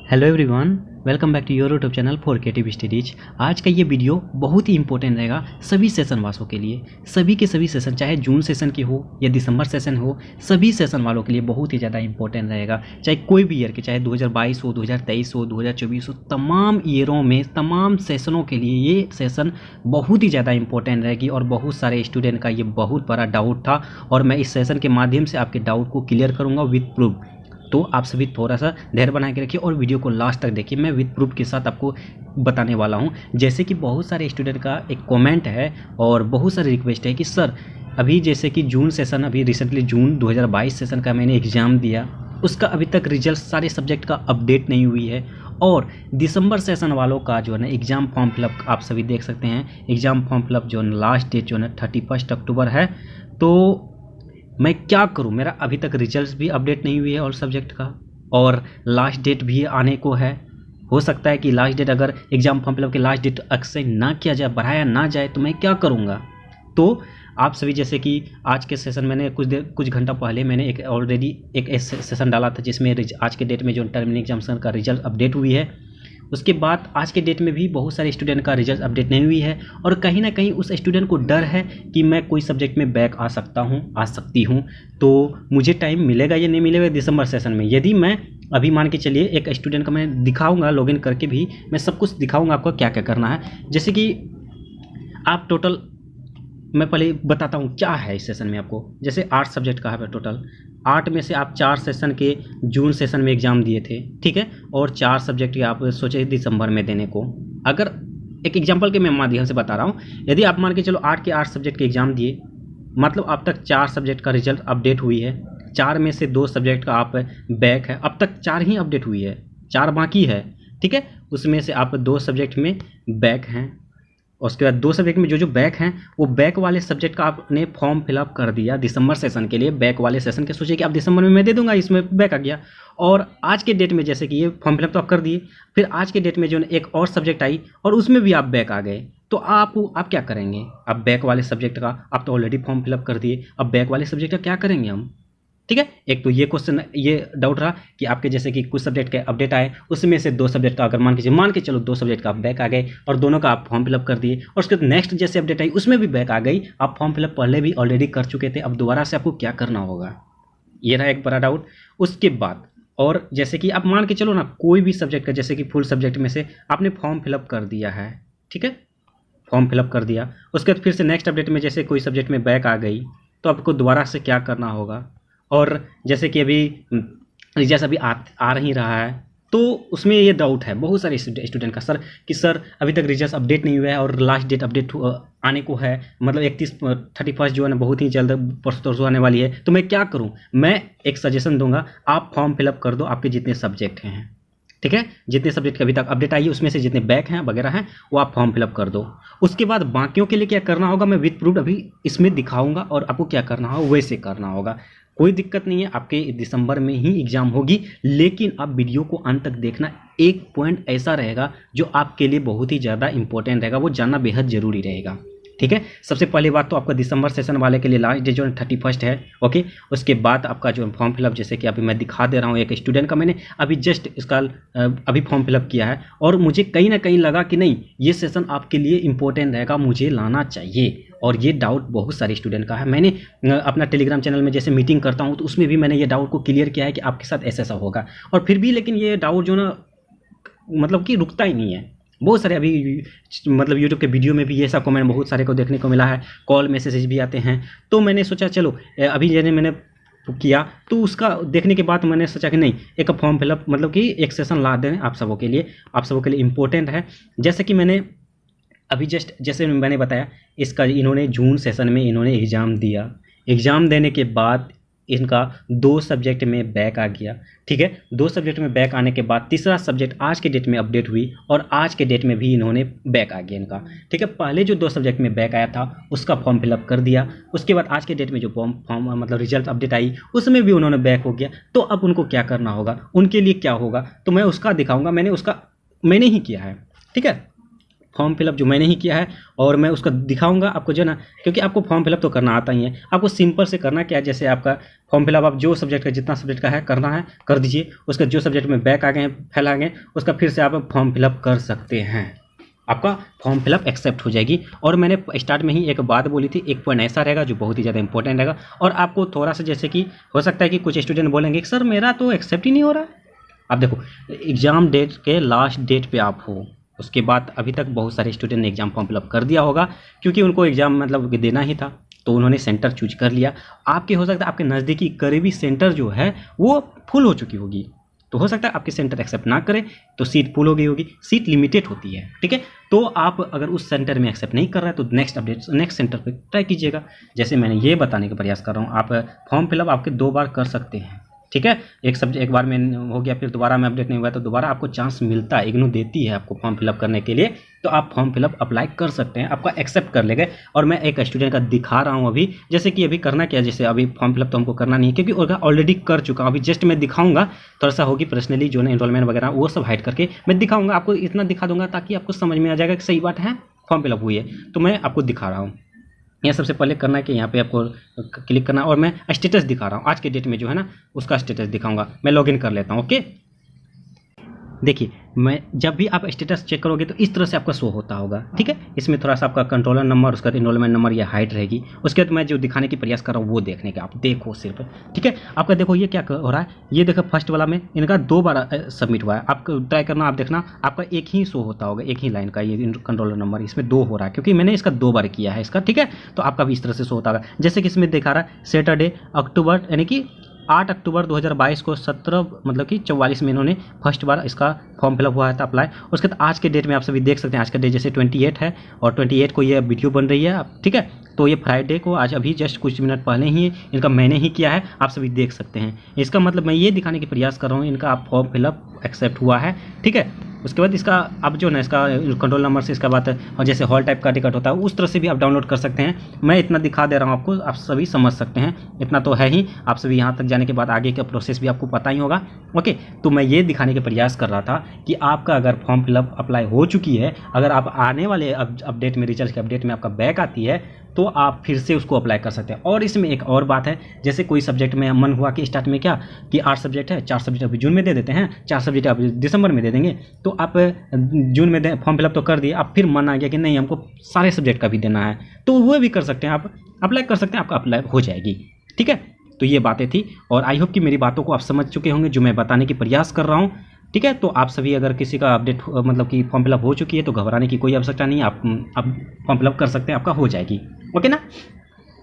Hello everyone, welcome back to your YouTube channel for creative studies. आज का ये video बहुत ही इंपॉर्टेंट रहेगा सभी सेशन वालों के लिए। सभी के सभी सेशन, चाहे जून सेशन की हो या दिसंबर सेशन हो, सभी सेशन वालों के लिए बहुत ही ज़्यादा इंपॉर्टेंट रहेगा। चाहे कोई भी ईयर के, चाहे 2022 हो, 2023 हो, 2024 हो, तमाम ईयरों में तमाम सेशनों के लिए ये सेशन बहुत ही ज़्यादा इंपॉर्टेंट रहेगी। और बहुत सारे स्टूडेंट का ये बहुत बड़ा डाउट था और मैं इस सेशन के माध्यम से आपके डाउट को क्लियर करूँगा विद प्रूफ। तो आप सभी थोड़ा सा धैर्य बना के रखिए और वीडियो को लास्ट तक देखिए। मैं विद प्रूफ के साथ आपको बताने वाला हूं। जैसे कि बहुत सारे स्टूडेंट का एक कमेंट है और बहुत सारे रिक्वेस्ट है कि सर अभी जैसे कि जून सेशन, अभी रिसेंटली जून 2022 सेशन का मैंने एग्ज़ाम दिया, उसका अभी तक रिजल्ट सारे सब्जेक्ट का अपडेट नहीं हुई है। और दिसंबर सेशन वालों का जो है ना एग्ज़ाम फॉर्म फिलअप आप सभी देख सकते हैं। एग्ज़ाम फॉर्म फिलअप जो है लास्ट डेट जो है 31 अक्टूबर है। तो मैं क्या करूं, मेरा अभी तक रिजल्ट्स भी अपडेट नहीं हुई है और सब्जेक्ट का, और लास्ट डेट भी आने को है। हो सकता है कि लास्ट डेट, अगर एग्ज़ाम फॉर्म फिलअप के लास्ट डेट एक्सटेंड ना किया जाए, बढ़ाया ना जाए, तो मैं क्या करूंगा। तो आप सभी, जैसे कि आज के सेशन मैंने कुछ घंटा पहले मैंने एक ऑलरेडी एक सेशन डाला था जिसमें आज के डेट में जो टर्मिनल एग्जामिनेशन का रिजल्ट अपडेट हुई है। उसके बाद आज के डेट में भी बहुत सारे स्टूडेंट का रिजल्ट अपडेट नहीं हुई है और कहीं ना कहीं उस स्टूडेंट को डर है कि मैं कोई सब्जेक्ट में बैक आ सकती हूँ। तो मुझे टाइम मिलेगा या नहीं मिलेगा दिसंबर सेशन में। यदि मैं अभी मान के चलिए एक स्टूडेंट का मैं दिखाऊंगा, लॉगिन करके भी मैं सब कुछ दिखाऊंगा आपको क्या क्या करना है। जैसे कि आप टोटल, मैं पहले बताता हूँ क्या है इस सेशन में आपको। जैसे 8 सब्जेक्ट का है टोटल, 8 में से आप 4 सेशन के जून सेशन में एग्ज़ाम दिए थे, ठीक है, और 4 सब्जेक्ट के आप सोचे दिसंबर में देने को। अगर एक एग्जांपल के मैं माध्यम से बता रहा हूँ, यदि आप मान के चलो 8 के 8 सब्जेक्ट के एग्ज़ाम दिए, मतलब अब तक 4 सब्जेक्ट का रिजल्ट अपडेट हुई है। 4 में से 2 सब्जेक्ट का आप बैक है, अब तक 4 ही अपडेट हुई है, 4 बाकी है, ठीक है। उसमें से आप 2 सब्जेक्ट में बैक हैं। उसके बाद 2 सब्जेक्ट में जो बैक हैं, वो बैक वाले सब्जेक्ट का आपने फॉर्म फिलअप कर दिया दिसंबर सेशन के लिए। बैक वाले सेशन के सोचिए कि आप दिसंबर में मैं दे दूंगा, इसमें बैक आ गया। और आज के डेट में जैसे कि ये फॉर्म फिलअप तो आप कर दिए, फिर आज के डेट में जो एक और सब्जेक्ट आई और उसमें भी आप बैक आ गए, तो आप क्या करेंगे। अब बैक वाले सब्जेक्ट का आप तो ऑलरेडी फॉर्म फिलअप कर दिए, अब बैक वाले सब्जेक्ट का क्या करेंगे हम, ठीक है। एक तो ये क्वेश्चन, ये डाउट रहा कि आपके जैसे कि कुछ सब्जेक्ट के अपडेट आए, उसमें से 2 सब्जेक्ट का, अगर मान के चलो 2 सब्जेक्ट का आप बैक आ गए और दोनों का आप फॉर्म फिलअप कर दिए, और उसके बाद नेक्स्ट जैसे अपडेट आई उसमें भी बैक आ गई। आप फॉर्म फिलअप पहले भी ऑलरेडी कर चुके थे, अब दोबारा से आपको क्या करना होगा, ये रहा एक बड़ा डाउट। उसके बाद और जैसे कि आप मान के चलो ना, कोई भी सब्जेक्ट का, जैसे कि फुल सब्जेक्ट में से आपने फॉर्म फिलअप कर दिया है, ठीक है, फॉर्म फिलअप कर दिया। उसके बाद फिर से नेक्स्ट अपडेट में जैसे कोई सब्जेक्ट में बैक आ गई, तो आपको दोबारा से क्या करना होगा। और जैसे कि अभी रिजल्ट अभी आ नहीं रहा है, तो उसमें ये डाउट है बहुत सारे स्टूडेंट का, सर कि सर अभी तक रिजल्ट अपडेट नहीं हुआ है और लास्ट डेट अपडेट आने को है, मतलब 31 जो है ना बहुत ही जल्द परसों आने वाली है, तो मैं क्या करूं। मैं एक सजेशन दूंगा, आप फॉर्म फिलअप कर दो आपके जितने सब्जेक्ट हैं, ठीक है, जितने सब्जेक्ट अभी तक अपडेट आई है उसमें से जितने बैक हैं वगैरह हैं वो आप फॉर्म फिलअप कर दो। उसके बाद बाकियों के लिए क्या करना होगा मैं विद प्रूफ अभी इसमें दिखाऊंगा और आपको क्या करना होगा वैसे करना होगा। कोई दिक्कत नहीं है, आपके दिसंबर में ही एग्जाम होगी, लेकिन आप वीडियो को अंत तक देखना। एक पॉइंट ऐसा रहेगा जो आपके लिए बहुत ही ज़्यादा इंपॉर्टेंट रहेगा, वो जानना बेहद ज़रूरी रहेगा, ठीक है। सबसे पहली बात तो आपका दिसंबर सेशन वाले के लिए लास्ट डेट जो है 31 है, ओके। उसके बाद आपका जो फॉर्म फिलअप, जैसे कि अभी मैं दिखा दे रहा हूँ, एक स्टूडेंट का मैंने अभी जस्ट इसका अभी फॉर्म फिलअप किया है और मुझे कहीं ना कहीं लगा कि नहीं, ये सेशन आपके लिए इंपॉर्टेंट रहेगा, मुझे लाना चाहिए। और ये डाउट बहुत सारे स्टूडेंट का है। मैंने अपना टेलीग्राम चैनल में जैसे मीटिंग करता हूँ तो उसमें भी मैंने ये डाउट को क्लियर किया है कि आपके साथ ऐसा होगा, और फिर भी लेकिन ये डाउट जो ना मतलब कि रुकता ही नहीं है। बहुत सारे अभी मतलब यूट्यूब के वीडियो में भी ये सब कमेंट बहुत सारे को देखने को मिला है, कॉल मैसेज भी आते हैं। तो मैंने सोचा चलो अभी मैंने किया, तो उसका देखने के बाद मैंने सोचा कि नहीं, एक फॉर्म फिलअप मतलब कि एक सेशन ला दें आप सबों के लिए इम्पोर्टेंट है। जैसे कि मैंने अभी जस्ट जैसे मैंने बताया, इसका इन्होंने जून सेशन में इन्होंने एग्ज़ाम दिया, एग्ज़ाम देने के बाद इनका 2 सब्जेक्ट में बैक आ गया, ठीक है। 2 सब्जेक्ट में बैक आने के बाद तीसरा सब्जेक्ट आज के डेट में अपडेट हुई और आज के डेट में भी इन्होंने बैक आ गया इनका, ठीक है। पहले जो 2 सब्जेक्ट में बैक आया था उसका फॉर्म फिलअप कर दिया, उसके बाद आज के डेट में जो फॉर्म मतलब रिजल्ट अपडेट आई उसमें भी उन्होंने बैक हो गया। तो अब उनको क्या करना होगा, उनके लिए क्या होगा, तो मैं उसका दिखाऊँगा। मैंने ही किया है, ठीक है। फॉर्म फिलअप जो मैंने ही किया है और मैं उसका दिखाऊंगा आपको जो है ना, क्योंकि आपको फॉर्म फिलअप तो करना आता ही है। आपको सिंपल से करना क्या है, जैसे आपका फॉर्म फिलअप आप जो सब्जेक्ट का जितना सब्जेक्ट का है करना है कर दीजिए। उसका जो सब्जेक्ट में बैक आ गए हैं फेल आ गए उसका फिर से आप फॉर्म फिलअप कर सकते हैं, आपका फॉर्म फिलअप एक्सेप्ट हो जाएगी। और मैंने स्टार्ट में ही एक बात बोली थी, एक पॉइंट ऐसा रहेगा जो बहुत ही ज़्यादा इंपॉर्टेंट रहेगा और आपको थोड़ा सा जैसे कि हो सकता है कि कुछ स्टूडेंट बोलेंगे सर मेरा तो एक्सेप्ट ही नहीं हो रहा है। आप देखो एग्ज़ाम डेट के लास्ट डेट पे आप हो, उसके बाद अभी तक बहुत सारे स्टूडेंट ने एग्ज़ाम फॉर्म फिलअप कर दिया होगा क्योंकि उनको एग्ज़ाम मतलब देना ही था तो उन्होंने सेंटर चूज कर लिया। आपके हो सकता है आपके नज़दीकी करीबी सेंटर जो है वो फुल हो चुकी होगी, तो हो सकता है आपके सेंटर एक्सेप्ट ना करे तो सीट फुल हो गई होगी, सीट लिमिटेड होती है, ठीक है। तो आप अगर उस सेंटर में एक्सेप्ट नहीं कर रहा है तो नेक्स्ट सेंटर पे ट्राई कीजिएगा। जैसे मैंने ये बताने का प्रयास कर रहा हूँ, आप फॉर्म फिलअप आपके 2 बार कर सकते हैं, ठीक है। एक बार में हो गया फिर दोबारा में अपडेट नहीं हुआ तो दोबारा आपको चांस मिलता है, इग्नू देती है आपको फॉर्म फिलअप करने के लिए, तो आप फॉर्म फिलअप अप्लाई कर सकते हैं, आपका एक्सेप्ट कर लेंगे। और मैं एक स्टूडेंट का दिखा रहा हूँ अभी, जैसे कि अभी करना क्या है, जैसे अभी फॉर्म फिलअप तो हमको करना नहीं है क्योंकि उनका ऑलरेडी कर चुका हूँ। अभी जस्ट मैं दिखाऊंगा, थोड़ा सा होगी पर्सनली जो है एनरोलमेंट वगैरह वो सब हाइड करके मैं दिखाऊंगा आपको, इतना दिखा दूंगा ताकि आपको समझ में आ जाएगा कि सही बात है फॉर्म फिलअप हुई है। तो मैं आपको दिखा रहा हूँ, यहाँ सबसे पहले करना है कि यहाँ पे आपको क्लिक करना है और मैं स्टेटस दिखा रहा हूँ आज के डेट में जो है ना उसका स्टेटस दिखाऊंगा। मैं लॉगिन कर लेता हूँ, ओके। देखिए मैं जब भी आप स्टेटस चेक करोगे तो इस तरह से आपका शो होता होगा, ठीक है। इसमें थोड़ा सा आपका कंट्रोलर नंबर, उसका एनरोलमेंट नंबर या हाइट रहेगी। उसके बाद मैं जो दिखाने की प्रयास कर रहा हूँ वो देखने का, आप देखो सिर्फ, ठीक है। आपका देखो ये क्या हो रहा है, ये देखो फर्स्ट वाला में इनका 2 बार सबमिट हुआ है। आपको ट्राई करना, आप देखना आपका एक ही शो होता होगा, एक ही लाइन का ये कंट्रोलर नंबर, इसमें 2 हो रहा है क्योंकि मैंने इसका 2 बार किया है इसका, ठीक है। तो आपका भी इस तरह से शो होता होगा, जैसे कि इसमें दिखा रहा है सैटरडे अक्टूबर यानी कि 8 अक्टूबर 2022 को 17 मतलब कि 44 में इन्होंने फर्स्ट बार इसका फॉर्म फिलअप हुआ था अप्लाई। उसके बाद आज के डेट में आप सभी देख सकते हैं, आज का डेट जैसे 28 है और 28 को ये वीडियो बन रही है, ठीक है। तो ये फ्राइडे को आज अभी जस्ट कुछ मिनट पहले ही इनका मैंने ही किया है, आप सभी देख सकते हैं। इसका मतलब मैं ये दिखाने की प्रयास कर रहा हूँ इनका फॉर्म फिलअप एक्सेप्ट हुआ है, ठीक है। उसके बाद इसका अब जो ना इसका कंट्रोल नंबर से इसका बात है और जैसे हॉल टाइप का टिकट होता है उस तरह से भी आप डाउनलोड कर सकते हैं। मैं इतना दिखा दे रहा हूँ आपको, आप सभी समझ सकते हैं, इतना तो है ही। आप सभी यहाँ तक जाने के बाद आगे का प्रोसेस भी आपको पता ही होगा, ओके। तो मैं ये दिखाने का प्रयास कर रहा था कि आपका अगर फॉर्म फिलअप अप्लाई हो चुकी है, अगर आप आने वाले अपडेट में, रिजल्ट के अपडेट में आपका बैक आती है तो आप फिर से उसको अप्लाई कर सकते हैं। और इसमें एक और बात है, जैसे कोई सब्जेक्ट में मन हुआ कि स्टार्ट में क्या कि 8 सब्जेक्ट है, 4 सब्जेक्ट अभी जून में दे देते हैं, 4 सब्जेक्ट अभी दिसंबर में दे देंगे, तो आप जून में फॉर्म फिलअप तो कर दिए, आप फिर मन आ गया कि नहीं हमको सारे सब्जेक्ट का भी देना है, तो वो भी कर सकते हैं, आप अप्लाई कर सकते हैं, आपका अप्लाई हो जाएगी, ठीक है। तो ये बातें थी और आई होप कि मेरी बातों को आप समझ चुके होंगे जो मैं बताने की प्रयास कर रहा हूँ, ठीक है। तो आप सभी अगर किसी का अपडेट मतलब कि फॉर्म फिलअप हो चुकी है तो घबराने की कोई आवश्यकता नहीं है, आप फॉर्म फिलअप कर सकते हैं, आपका हो जाएगी, ओके ना।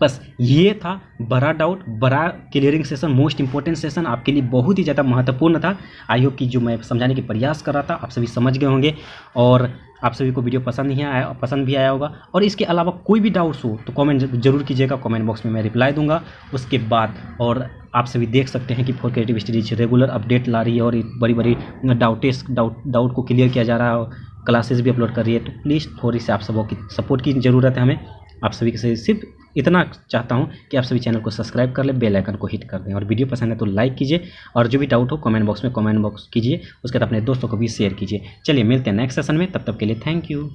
बस ये था बड़ा डाउट, बड़ा clearing session, most important session, आपके लिए बहुत ही ज़्यादा महत्वपूर्ण था। आई होप कि जो मैं समझाने की प्रयास कर रहा था आप सभी समझ गए होंगे और आप सभी को वीडियो पसंद भी आया होगा। और इसके अलावा कोई भी डाउट्स हो तो कमेंट जरूर कीजिएगा, कमेंट बॉक्स में मैं रिप्लाई दूंगा उसके बाद। और आप सभी देख सकते हैं कि for creative studies regular update ला रही है और बड़ी बड़ी डाउट को क्लियर किया जा रहा है, क्लासेस भी अपलोड कर रही है। तो प्लीज़ थोड़ी सी आप सबों की सपोर्ट की ज़रूरत है हमें। आप सभी से सिर्फ इतना चाहता हूं कि आप सभी चैनल को सब्सक्राइब कर लें, बेल आइकन को हिट कर दें और वीडियो पसंद है तो लाइक कीजिए और जो भी डाउट हो कमेंट बॉक्स में कमेंट बॉक्स कीजिए, उसके बाद अपने दोस्तों को भी शेयर कीजिए। चलिए मिलते हैं नेक्स्ट सेशन में, तब तक के लिए थैंक यू।